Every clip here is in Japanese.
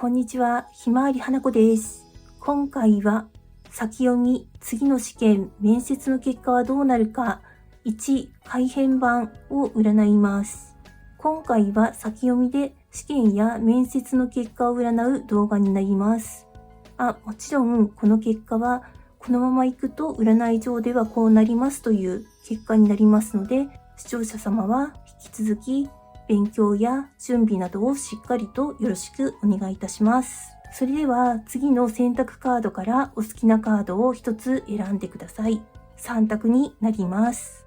こんにちは、ひまわり花子です。今回は先読み、次の試験、面接の結果はどうなるか、1改編版を占います。今回は先読みで試験や面接の結果を占う動画になります。もちろんこの結果はこのままいくと占い上ではこうなりますという結果になりますので、視聴者様は引き続き勉強や準備などをしっかりとよろしくお願いいたします。それでは次の選択カードからお好きなカードを1つ選んでください。3択になります。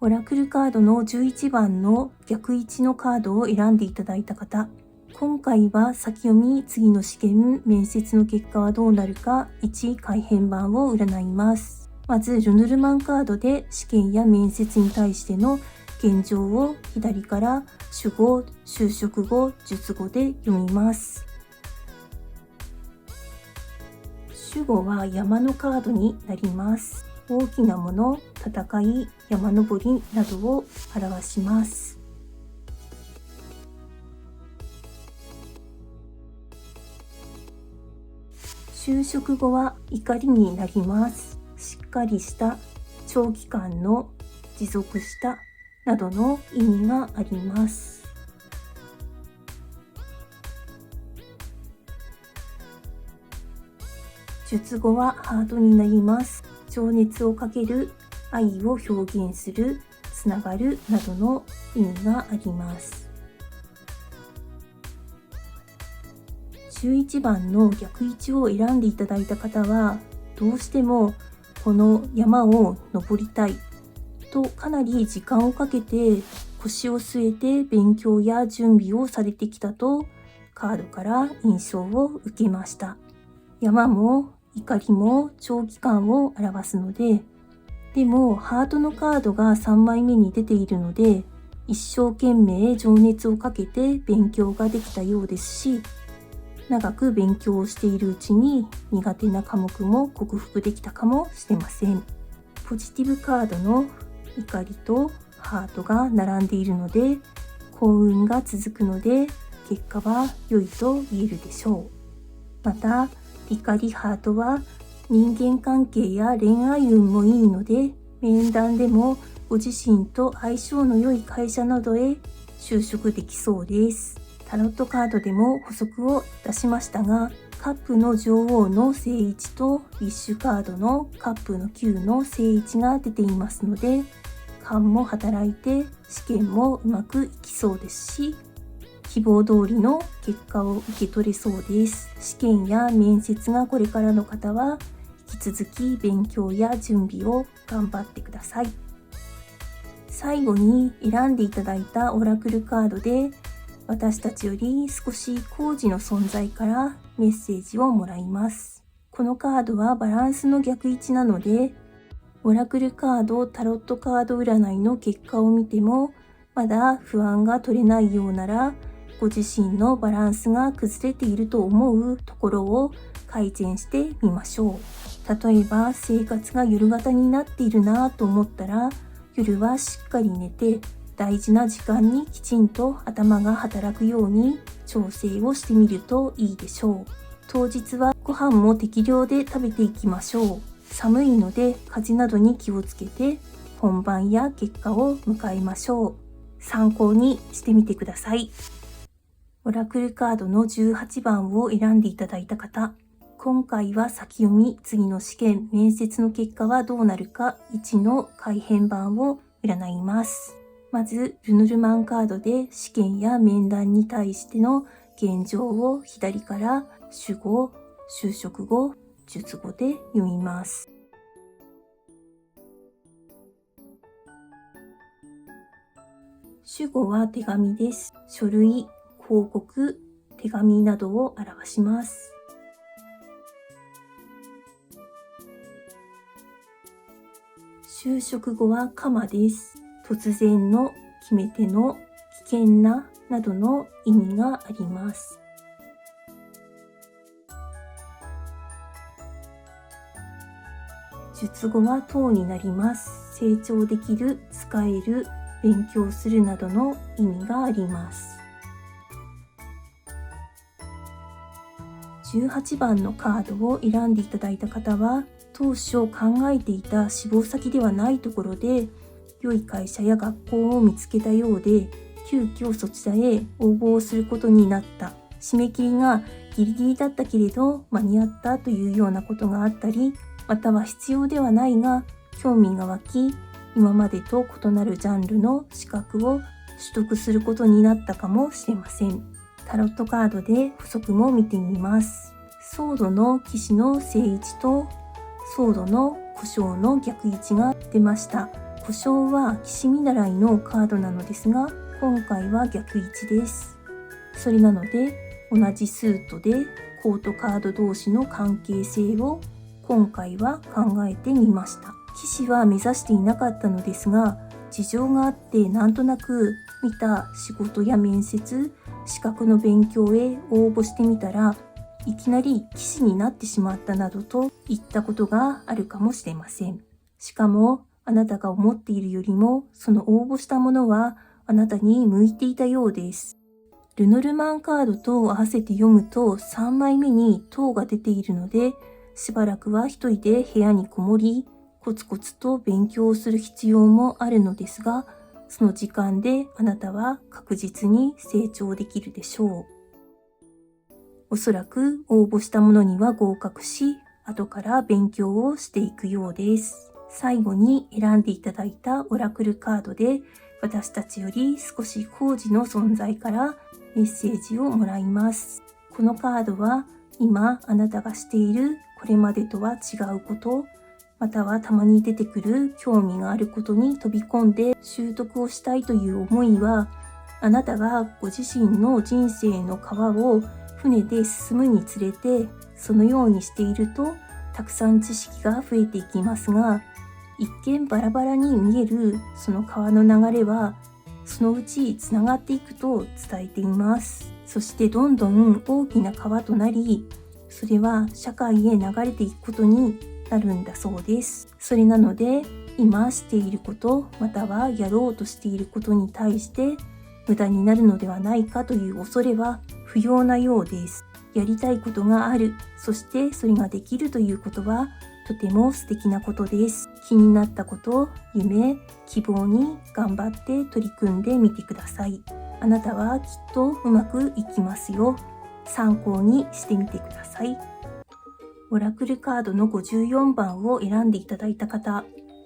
オラクルカードの11番の逆位置のカードを選んでいただいた方、今回は先読み、次の試験、面接の結果はどうなるか、1改編版を占います。まず、ルヌルマンカードで試験や面接に対しての現状を左から主語、修飾語、述語で読みます。主語は山のカードになります。大きなもの、戦い、山登りなどを表します。修飾語は怒りになります。しっかりした、長期間の、持続したなどの意味があります。述語はハートになります。情熱をかける、愛を表現する、つながるなどの意味があります。11番の逆位置を選んでいただいた方は、どうしてもこの山を登りたいとかなり時間をかけて腰を据えて勉強や準備をされてきたとカードから印象を受けました。山も怒りも長期間を表すので、でもハートのカードが3枚目に出ているので、一生懸命情熱をかけて勉強ができたようですし、長く勉強をしているうちに苦手な科目も克服できたかもしれません。ポジティブカードの怒りとハートが並んでいるので、幸運が続くので結果は良いと言えるでしょう。また怒りハートは人間関係や恋愛運もいいので、面談でもご自身と相性の良い会社などへ就職できそうです。タロットカードでも補足を出しましたが、カップの女王の正位置とウィッシュカードのカップの9の正位置が出ていますので、勘も働いて試験もうまくいきそうですし、希望通りの結果を受け取れそうです。試験や面接がこれからの方は、引き続き勉強や準備を頑張ってください。最後に選んでいただいたオラクルカードで、私たちより少し高次の存在からメッセージをもらいます。このカードはバランスの逆位置なので、オラクルカード、タロットカード占いの結果を見ても、まだ不安が取れないようなら、ご自身のバランスが崩れていると思うところを改善してみましょう。例えば生活が夜型になっているなと思ったら、夜はしっかり寝て大事な時間にきちんと頭が働くように調整をしてみるといいでしょう。当日はご飯も適量で食べていきましょう。寒いので風邪などに気をつけて本番や結果を迎えましょう。参考にしてみてください。オラクルカードの18番を選んでいただいた方、今回は先読み、次の試験、面接の結果はどうなるか、1の改編版を占います。まず、ルヌルマンカードで試験や面談に対しての現状を左から主語、修飾語、述語で読みます。主語は手紙です。書類、広告、手紙などを表します。修飾語はカマです。突然の、決め手の、危険ななどの意味があります。術後は等になります。成長できる、使える、勉強するなどの意味があります。18番のカードを選んでいただいた方は、当初考えていた志望先ではないところで良い会社や学校を見つけたようで、急遽そちらへ応募をすることになった。締め切りがギリギリだったけれど間に合ったというようなことがあったり、または必要ではないが興味が湧き、今までと異なるジャンルの資格を取得することになったかもしれません。タロットカードで補足も見てみます。ソードの騎士の正位置とソードの故障の逆位置が出ました。故障は騎士見習いのカードなのですが、今回は逆位置です。それなので同じスートでコートカード同士の関係性を今回は考えてみました。騎士は目指していなかったのですが、事情があってなんとなく見た仕事や面接、資格の勉強へ応募してみたら、いきなり騎士になってしまったなどと言ったことがあるかもしれません。しかもあなたが思っているよりもその応募したものはあなたに向いていたようです。ルノルマンカードと合わせて読むと3枚目に塔が出ているので、しばらくは一人で部屋にこもりコツコツと勉強をする必要もあるのですが、その時間であなたは確実に成長できるでしょう。おそらく応募したものには合格し、後から勉強をしていくようです。最後に選んでいただいたオラクルカードで、私たちより少し高次の存在からメッセージをもらいます。このカードは今あなたがしているこれまでとは違うこと、またはたまに出てくる興味があることに飛び込んで習得をしたいという思いは、あなたがご自身の人生の川を船で進むにつれて、そのようにしているとたくさん知識が増えていきますが、一見バラバラに見えるその川の流れはそのうちつながっていくと伝えています。そしてどんどん大きな川となり、それは社会へ流れていくことになるんだそうです。それなので今していること、またはやろうとしていることに対して無駄になるのではないかという恐れは不要なようです。やりたいことがある、そしてそれができるということはとても素敵なことです。気になったこと、夢、希望に頑張って取り組んでみてください。あなたはきっとうまくいきますよ。参考にしてみてください。オラクルカードの54番を選んでいただいた方、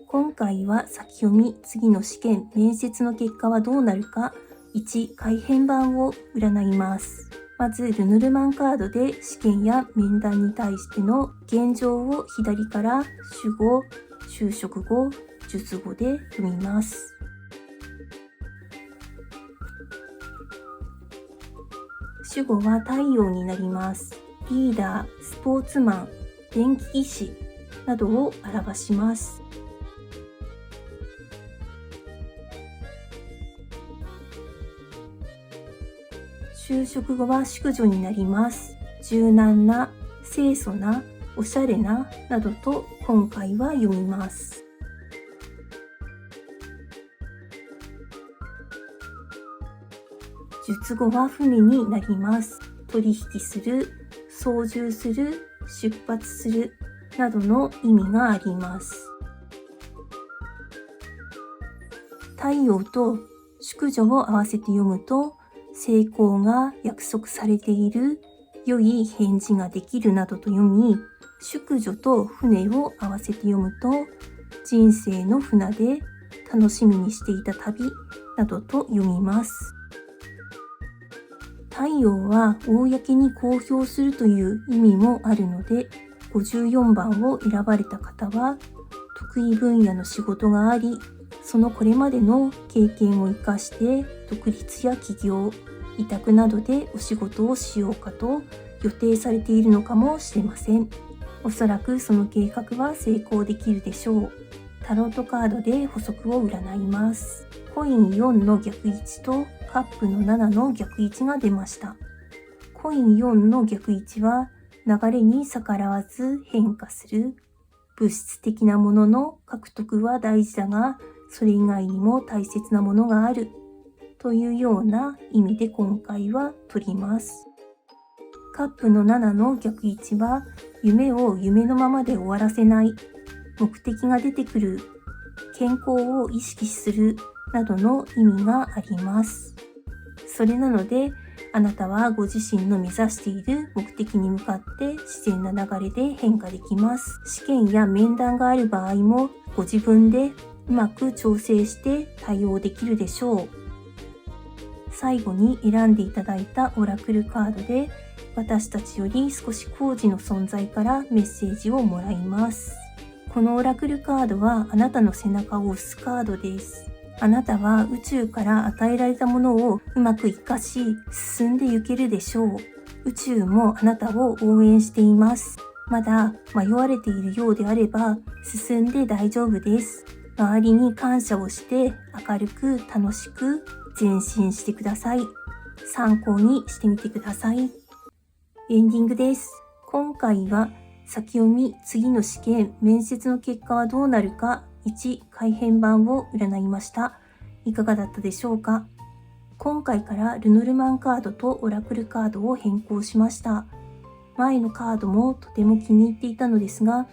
今回は先読み、次の試験、面接の結果はどうなるか、1改編版を占います。まずルノルマンカードで試験や面談に対しての現状を左から主語、就職後、術後で読みます。主語は太陽になります。リーダー、スポーツマン、電気技師などを表します。就職後は淑女になります。柔軟な、清楚な、おしゃれななどと今回は読みます。術後は船になります。取引する、操縦する、出発するなどの意味があります。太陽と淑女を合わせて読むと、成功が約束されている、良い返事ができるなどと読み、淑女と船を合わせて読むと、人生の船で楽しみにしていた旅などと読みます。太陽は公に公表するという意味もあるので、54番を選ばれた方は、得意分野の仕事があり、そのこれまでの経験を生かして独立や起業、委託などでお仕事をしようかと予定されているのかもしれません。おそらくその計画は成功できるでしょう。タロットカードで補足を占います。コイン4の逆位置とカップの7の逆位置が出ました。コイン4の逆位置は流れに逆らわず変化する、物質的なものの獲得は大事だが、それ以外にも大切なものがあるというような意味で今回は取ります。カップの7の逆位置は、夢を夢のままで終わらせない、目的が出てくる、健康を意識するなどの意味があります。それなので、あなたはご自身の目指している目的に向かって自然な流れで変化できます。試験や面談がある場合もご自分でうまく調整して対応できるでしょう。最後に選んでいただいたオラクルカードで、私たちより少し高次の存在からメッセージをもらいます。このオラクルカードはあなたの背中を押すカードです。あなたは宇宙から与えられたものをうまく活かし、進んでいけるでしょう。宇宙もあなたを応援しています。まだ迷われているようであれば、進んで大丈夫です。周りに感謝をして明るく楽しく前進してください。参考にしてみてください。エンディングです。今回は先読み、次の試験、面接の結果はどうなるか1改編版を占いました。いかがだったでしょうか。今回からルノルマンカードとオラクルカードを変更しました。前のカードもとても気に入っていたのですが、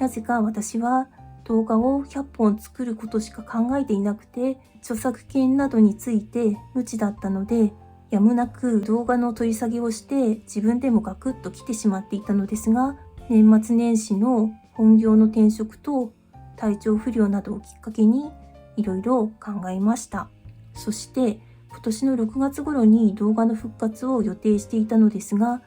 なぜか私は動画を100本作ることしか考えていなくて、著作権などについて無知だったので、やむなく動画の取り下げをして自分でもガクッと来てしまっていたのですが、年末年始の本業の転職と体調不良などをきっかけにいろいろ考えました。そして今年の6月頃に動画の復活を予定していたのですが、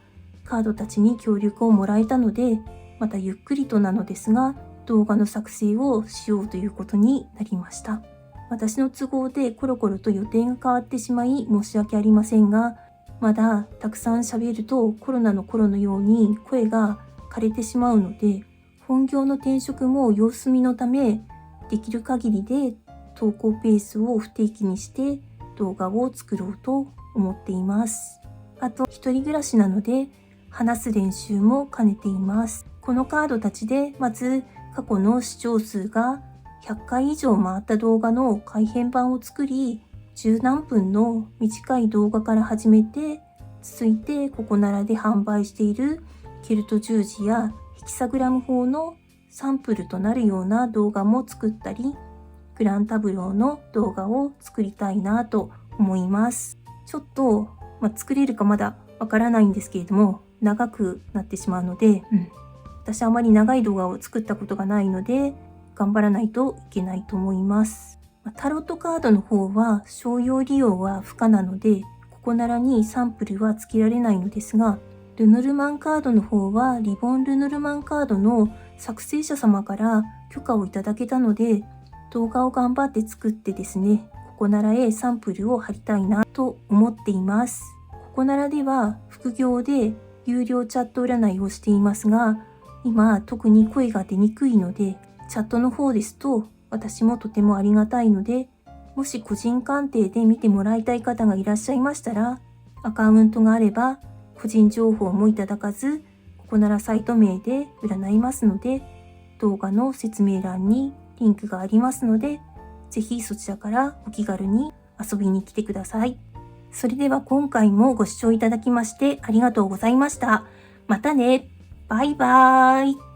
カードたちに協力をもらえたので、またゆっくりとなのですが、動画の作成をしようということになりました。私の都合でコロコロと予定が変わってしまい申し訳ありませんが、まだたくさん喋るとコロナの頃のように声が枯れてしまうので、本業の転職も様子見のため、できる限りで投稿ペースを不定期にして動画を作ろうと思っています。あと一人暮らしなので話す練習も兼ねています。このカードたちでまず過去の視聴数が100回以上回った動画の改編版を作り、10何分の短い動画から始めて、続いてここならで販売しているケルト十字やヘキサグラム法のサンプルとなるような動画も作ったり、グランタブローの動画を作りたいなと思います。ちょっと、作れるかまだわからないんですけれども、長くなってしまうので、私あまり長い動画を作ったことがないので、頑張らないといけないと思います。タロットカードの方は商用利用は不可なので、ここならにサンプルは付けられないのですが、ルノルマンカードの方はリボンルノルマンカードの作成者様から許可をいただけたので、動画を頑張って作ってですね、ここならへサンプルを貼りたいなと思っています。ここならでは副業で有料チャット占いをしていますが、今特に声が出にくいので、チャットの方ですと私もとてもありがたいので、もし個人鑑定で見てもらいたい方がいらっしゃいましたら、アカウントがあれば個人情報もいただかず、ここならサイト名で占いますので、動画の説明欄にリンクがありますので、ぜひそちらからお気軽に遊びに来てください。それでは今回もご視聴いただきましてありがとうございました。またね。バイバーイ。